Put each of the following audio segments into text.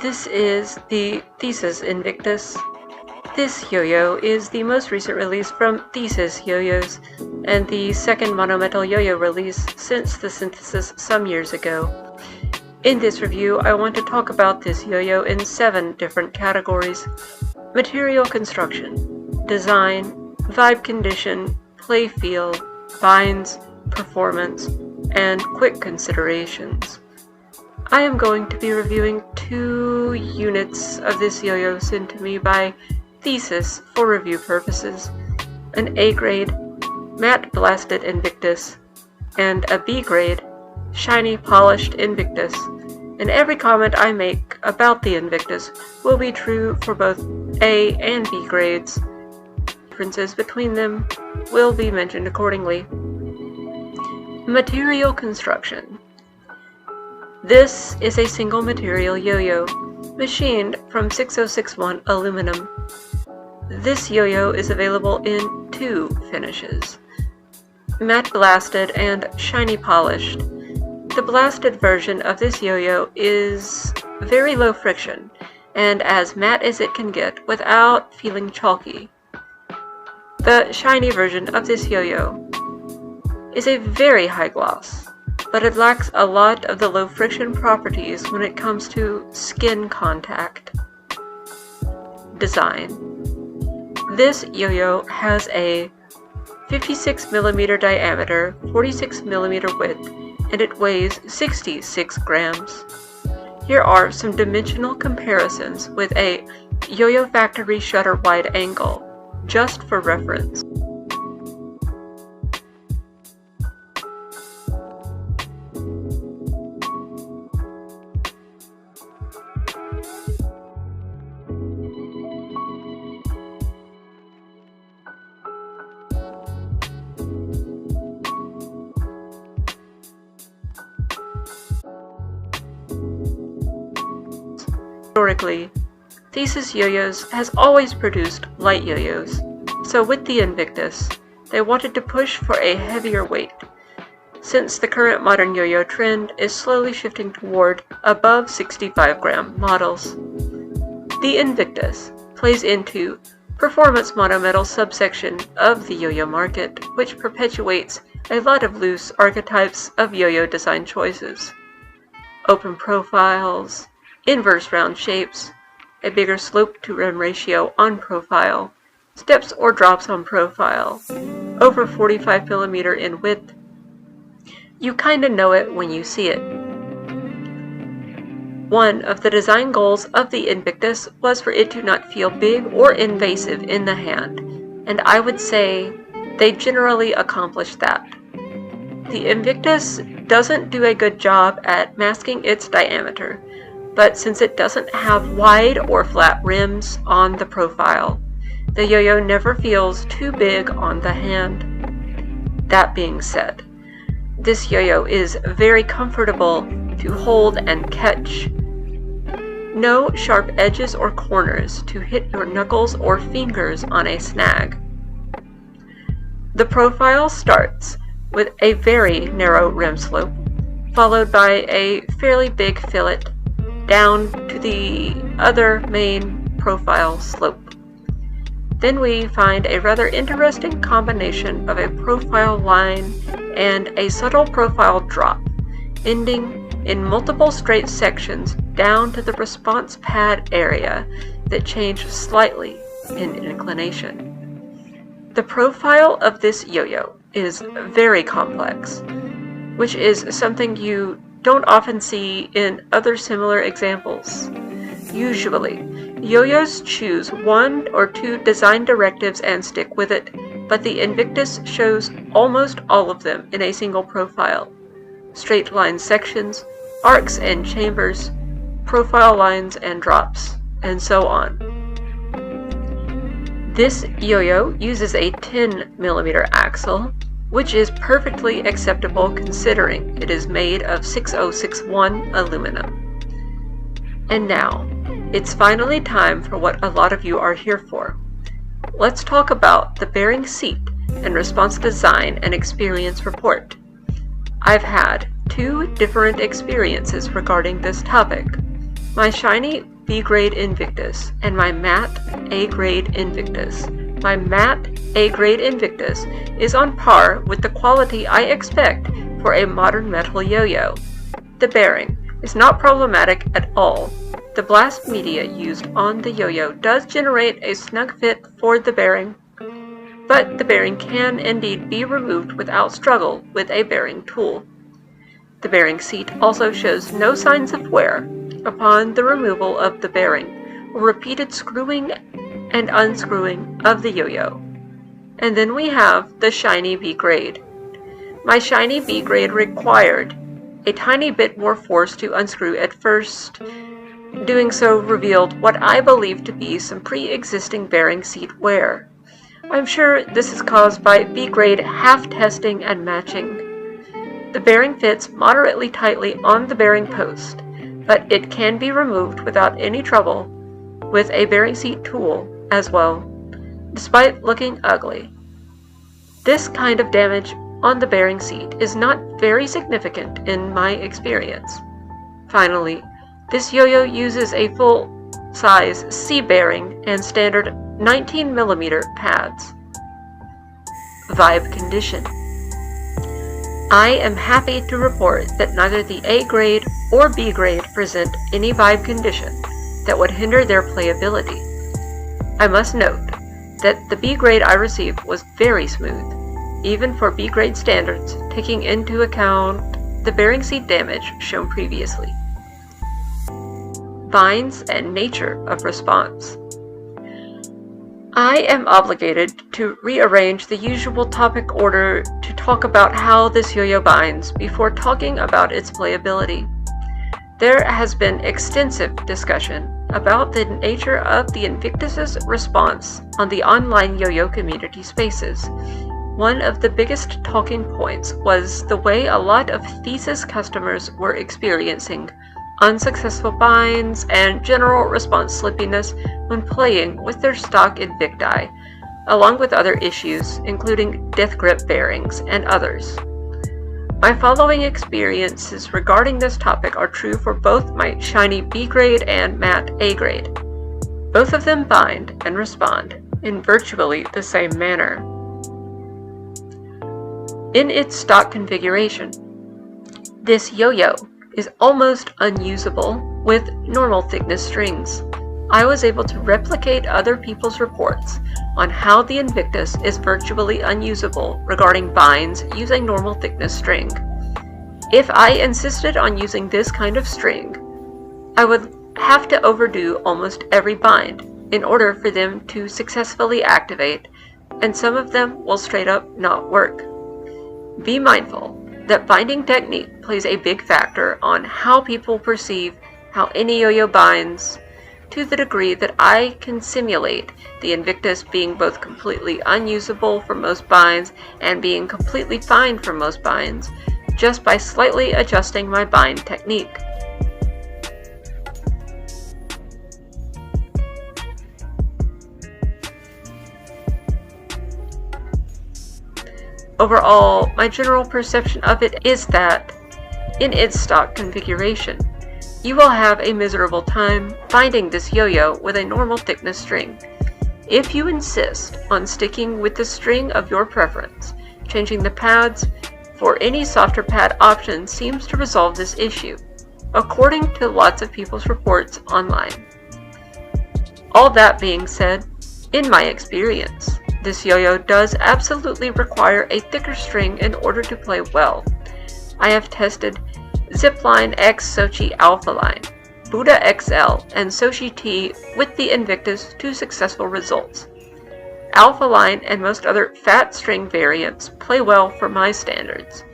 This is the Thesis Invictus. This yo-yo is the most recent release from Thesis yo-yos, and the second monometal yo-yo release since the synthesis some years ago. In this review, I want to talk about this yo-yo in 7 different categories: material construction, design, vibe condition, play feel, binds, performance, and quick considerations. I am going to be reviewing 2 units of this yo-yo sent to me by Thesis for review purposes: an A grade matte blasted Invictus and a B grade shiny polished Invictus, and every comment I make about the Invictus will be true for both A and B grades. Differences between them will be mentioned accordingly. Material construction. This is a single material yo-yo, machined from 6061 aluminum. This yo-yo is available in 2 finishes: matte blasted and shiny polished. The blasted version of this yo-yo is very low friction and as matte as it can get without feeling chalky. The shiny version of this yo-yo is a very high gloss, but it lacks a lot of the low friction properties when it comes to skin contact. Design. This yo-yo has a 56mm diameter, 46mm width, and it weighs 66 grams. Here are some dimensional comparisons with a Yoyo Factory shutter wide angle, just for reference. Historically, Thesis yo-yos has always produced light yo-yos, so with the Invictus, they wanted to push for a heavier weight, since the current modern yo-yo trend is slowly shifting toward above 65-gram models. The Invictus plays into performance monometal subsection of the yo-yo market, which perpetuates a lot of loose archetypes of yo-yo design choices: open profiles, inverse round shapes, a bigger slope to rim ratio on profile, steps or drops on profile, over 45mm in width. You kinda know it when you see it. One of the design goals of the Invictus was for it to not feel big or invasive in the hand, and I would say they generally accomplished that. The Invictus doesn't do a good job at masking its diameter, but since it doesn't have wide or flat rims on the profile, the yo-yo never feels too big on the hand. That being said, this yo-yo is very comfortable to hold and catch. No sharp edges or corners to hit your knuckles or fingers on a snag. The profile starts with a very narrow rim slope, followed by a fairly big fillet down to the other main profile slope. Then we find a rather interesting combination of a profile line and a subtle profile drop, ending in multiple straight sections down to the response pad area that change slightly in inclination. The profile of this yo-yo is very complex, which is something you don't often see in other similar examples. Usually, yo-yos choose 1 or 2 design directives and stick with it, but the Invictus shows almost all of them in a single profile: straight line sections, arcs and chambers, profile lines and drops, and so on. This yo-yo uses a 10mm axle, which is perfectly acceptable considering it is made of 6061 aluminum. And now, it's finally time for what a lot of you are here for. Let's talk about the bearing seat and response design and experience report. I've had 2 different experiences regarding this topic. my shiny B-grade Invictus and my matte A-grade Invictus. My matte A-grade Invictus is on par with the quality I expect for a modern metal yo-yo. The bearing is not problematic at all. The blast media used on the yo-yo does generate a snug fit for the bearing, but the bearing can indeed be removed without struggle with a bearing tool. The bearing seat also shows no signs of wear upon the removal of the bearing or repeated screwing and unscrewing of the yo-yo. And then we have the shiny B-grade. My shiny B-grade required a tiny bit more force to unscrew at first. Doing so revealed what I believe to be some pre-existing bearing seat wear. I'm sure this is caused by B-grade half testing and matching. The bearing fits moderately tightly on the bearing post, but it can be removed without any trouble with a bearing seat tool as well, despite looking ugly. This kind of damage on the bearing seat is not very significant in my experience. Finally, this yo-yo uses a full-size C bearing and standard 19mm pads. Vibe condition. I am happy to report that neither the A-grade or B-grade present any vibe condition that would hinder their playability. I must note that the B-grade I received was very smooth, even for B-grade standards, taking into account the bearing seat damage shown previously. Binds and nature of response. I am obligated to rearrange the usual topic order to talk about how this yo-yo binds before talking about its playability. There has been extensive discussion about the nature of the Invictus's response on the online yo-yo community spaces. One of the biggest talking points was the way a lot of Thesis customers were experiencing unsuccessful binds and general response slippiness when playing with their stock Invicti, along with other issues, including death grip bearings and others. My following experiences regarding this topic are true for both my shiny B-grade and matte A-grade. Both of them bind and respond in virtually the same manner. In its stock configuration, this yo-yo is almost unusable with normal thickness strings. I was able to replicate other people's reports on how the Invictus is virtually unusable regarding binds using normal thickness string. If I insisted on using this kind of string, I would have to overdo almost every bind in order for them to successfully activate, and some of them will straight up not work. Be mindful that binding technique plays a big factor on how people perceive how any yo-yo binds, to the degree that I can simulate the Invictus being both completely unusable for most binds and being completely fine for most binds, just by slightly adjusting my bind technique. Overall, my general perception of it is that, in its stock configuration, you will have a miserable time binding this yo-yo with a normal thickness string. If you insist on sticking with the string of your preference, changing the pads for any softer pad option seems to resolve this issue, according to lots of people's reports online. All that being said, in my experience, this yo-yo does absolutely require a thicker string in order to play well. I have tested Zipline X Sochi Alpha Line, Buddha XL, and Sochi T with the Invictus to successful results. Alpha Line and most other fat string variants play well for my standards,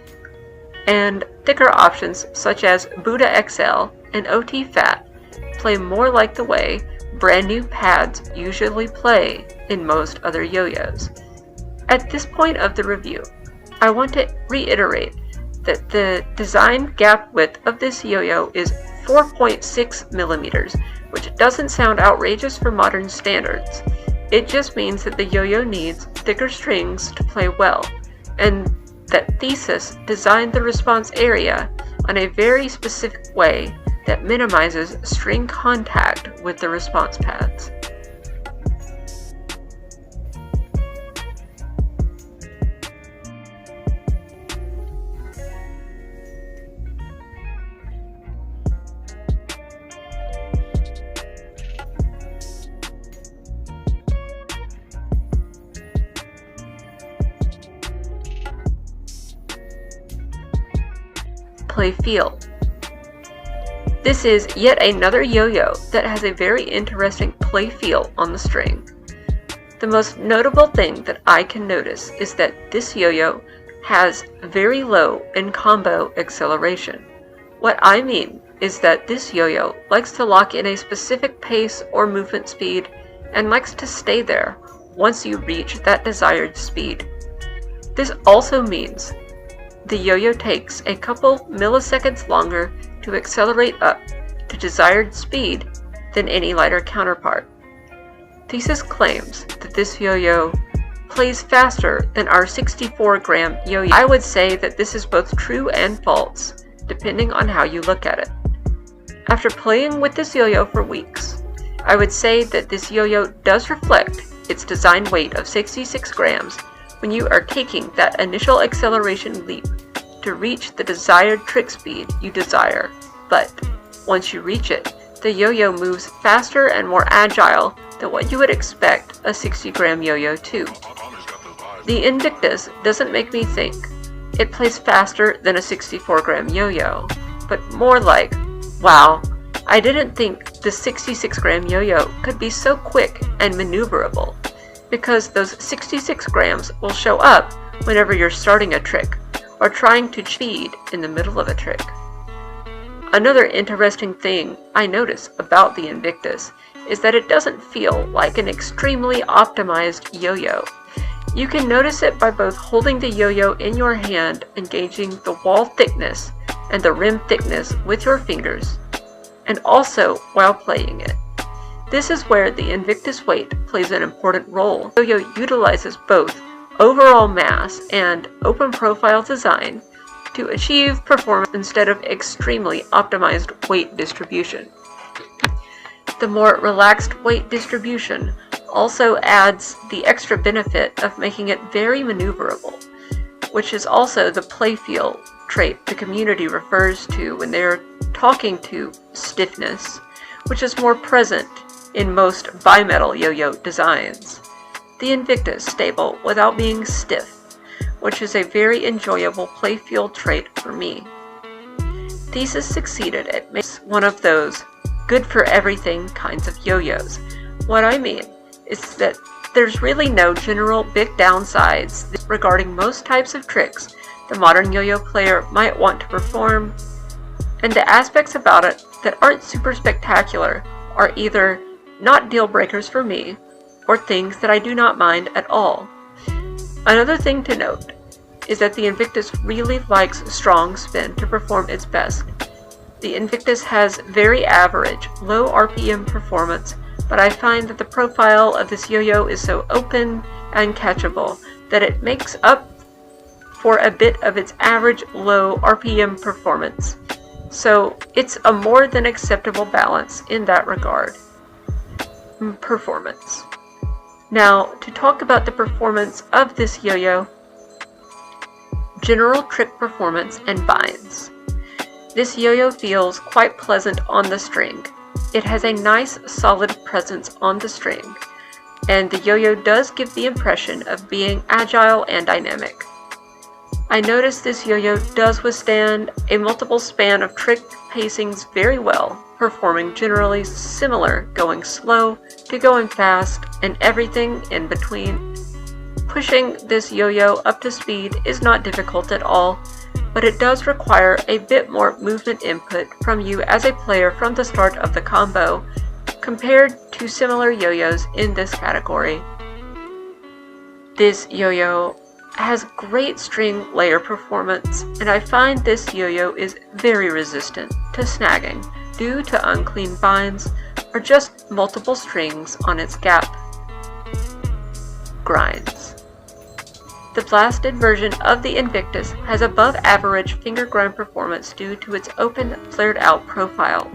and thicker options such as Buddha XL and OT Fat play more like the way brand new pads usually play in most other yo-yos. At this point of the review, I want to reiterate that the design gap width of this yo-yo is 4.6 millimeters, which doesn't sound outrageous for modern standards. It just means that the yo-yo needs thicker strings to play well, and that Thesis designed the response area on a very specific way that minimizes string contact with the response pads. Play feel. This is yet another yo-yo that has a very interesting play feel on the string. The most notable thing that I can notice is that this yo-yo has very low in combo acceleration. What I mean is that this yo-yo likes to lock in a specific pace or movement speed and likes to stay there once you reach that desired speed. This also means the yo-yo takes a couple milliseconds longer to accelerate up to desired speed than any lighter counterpart. Thesis claims that this yo-yo plays faster than our 64-gram yo-yo. I would say that this is both true and false, depending on how you look at it. After playing with this yo-yo for weeks, I would say that this yo-yo does reflect its design weight of 66 grams when you are taking that initial acceleration leap to reach the desired trick speed you desire. But once you reach it, the yo-yo moves faster and more agile than what you would expect a 60-gram yo-yo to. The Invictus doesn't make me think it plays faster than a 64-gram yo-yo, but more like, wow, I didn't think the 66-gram yo-yo could be so quick and maneuverable, because those 66 grams will show up whenever you're starting a trick or trying to speed in the middle of a trick. Another interesting thing I notice about the Invictus is that it doesn't feel like an extremely optimized yo-yo. You can notice it by both holding the yo-yo in your hand and gauging the wall thickness and the rim thickness with your fingers, and also while playing it. This is where the Invictus weight plays an important role. The yo-yo utilizes both overall mass and open profile design to achieve performance instead of extremely optimized weight distribution. The more relaxed weight distribution also adds the extra benefit of making it very maneuverable, which is also the play feel trait the community refers to when they're talking to stiffness, which is more present in most bimetal yo-yo designs. The Invictus stable without being stiff, which is a very enjoyable play feel trait for me. Thesis succeeded at making one of those good for everything kinds of yo-yos. What I mean is that there's really no general big downsides regarding most types of tricks the modern yo-yo player might want to perform, and the aspects about it that aren't super spectacular are either not deal breakers for me or things that I do not mind at all. Another thing to note is that the Invictus really likes strong spin to perform its best. The Invictus has very average, low RPM performance, but I find that the profile of this yo-yo is so open and catchable that it makes up for a bit of its average low RPM performance. So it's a more than acceptable balance in that regard. Performance. Now, to talk about the performance of this yo-yo, general trick performance and binds. This yo-yo feels quite pleasant on the string. It has a nice solid presence on the string, and the yo-yo does give the impression of being agile and dynamic. I notice this yo-yo does withstand a multiple span of trick pacings very well, performing generally similar, going slow to going fast and everything in between. Pushing this yo-yo up to speed is not difficult at all, but it does require a bit more movement input from you as a player from the start of the combo compared to similar yo-yos in this category. This yo-yo has great string layer performance, and I find this yo-yo is very resistant to snagging due to unclean binds or just multiple strings on its gap grinds. The blasted version of the Invictus has above average finger grind performance due to its open, flared out profile.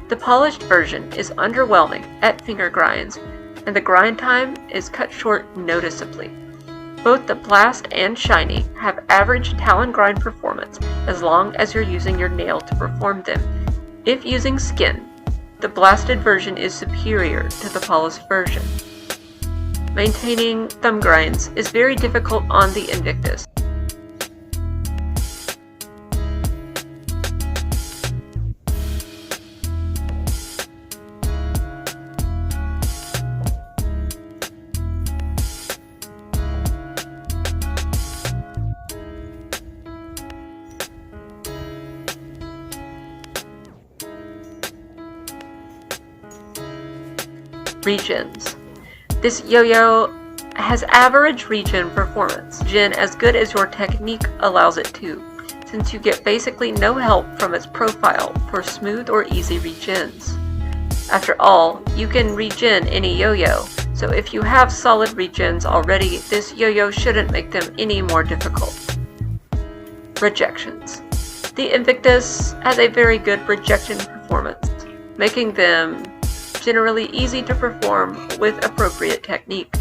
The polished version is underwhelming at finger grinds, and the grind time is cut short noticeably. Both the Blast and Shiny have average talon grind performance as long as you're using your nail to perform them. If using skin, the blasted version is superior to the polished version. Maintaining thumb grinds is very difficult on the Invictus. Regens. This yo-yo has average regen performance, regen as good as your technique allows it to, since you get basically no help from its profile for smooth or easy regens. After all, you can regen any yo-yo, so if you have solid regens already, this yo-yo shouldn't make them any more difficult. Rejections. The Invictus has a very good rejection performance, making them generally easy to perform with appropriate technique.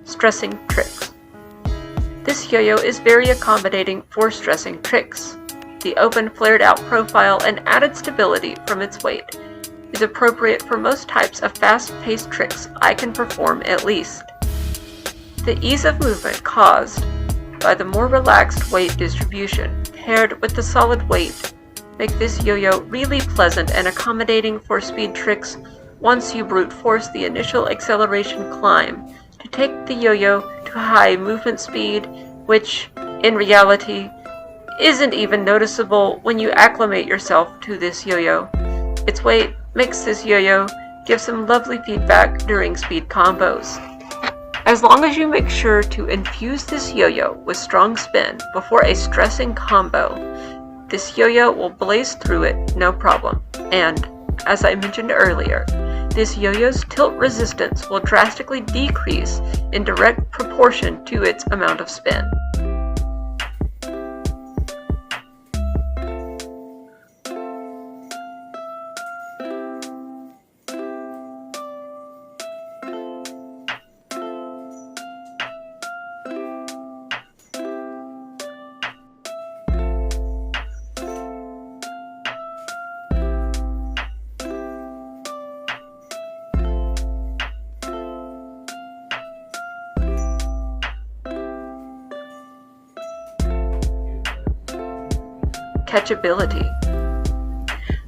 Stressing tricks. This yo-yo is very accommodating for stressing tricks. The open flared out profile and added stability from its weight is appropriate for most types of fast-paced tricks I can perform at least. The ease of movement caused by the more relaxed weight distribution paired with the solid weight make this yo-yo really pleasant and accommodating for speed tricks once you brute force the initial acceleration climb to take the yo-yo to high movement speed, which, in reality, isn't even noticeable when you acclimate yourself to this yo-yo. Its weight makes this yo-yo give some lovely feedback during speed combos. As long as you make sure to infuse this yo-yo with strong spin before a stressing combo, this yo-yo will blaze through it no problem, and, as I mentioned earlier, this yo-yo's tilt resistance will drastically decrease in direct proportion to its amount of spin. Catchability.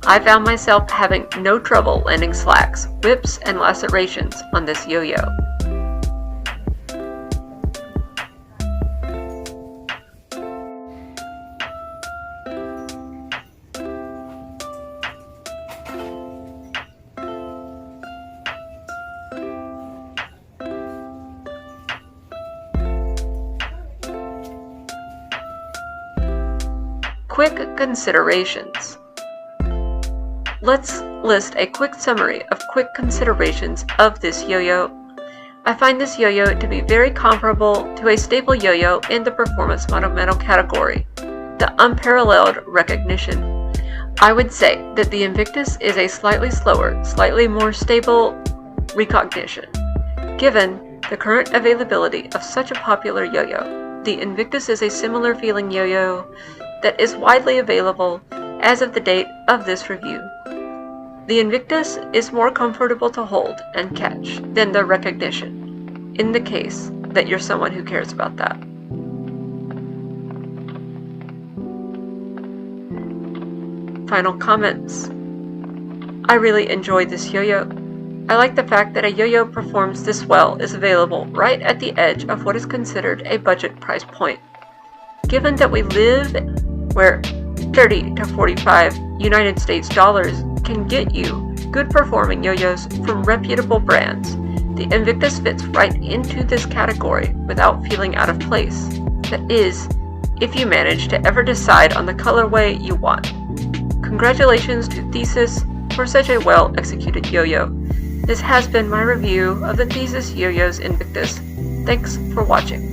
I found myself having no trouble landing slacks, whips, and lacerations on this yo-yo. Quick considerations. Let's list a quick summary of quick considerations of this yo-yo. I find this yo-yo to be very comparable to a stable yo-yo in the performance monumental category, the unparalleled recognition. I would say that the Invictus is a slightly slower, slightly more stable recognition. Given the current availability of such a popular yo-yo, the Invictus is a similar feeling yo-yo that is widely available as of the date of this review. The Invictus is more comfortable to hold and catch than the recognition, in the case that you're someone who cares about that. Final comments. I really enjoyed this yo-yo. I like the fact that a yo-yo performs this well is available right at the edge of what is considered a budget price point. Given that we live where 30 to 45 United States dollars can get you good performing yo-yos from reputable brands. The Invictus fits right into this category without feeling out of place. That is, if you manage to ever decide on the colorway you want. Congratulations to Thesis for such a well-executed yo-yo. This has been my review of the Thesis Yo-Yo's Invictus. Thanks for watching.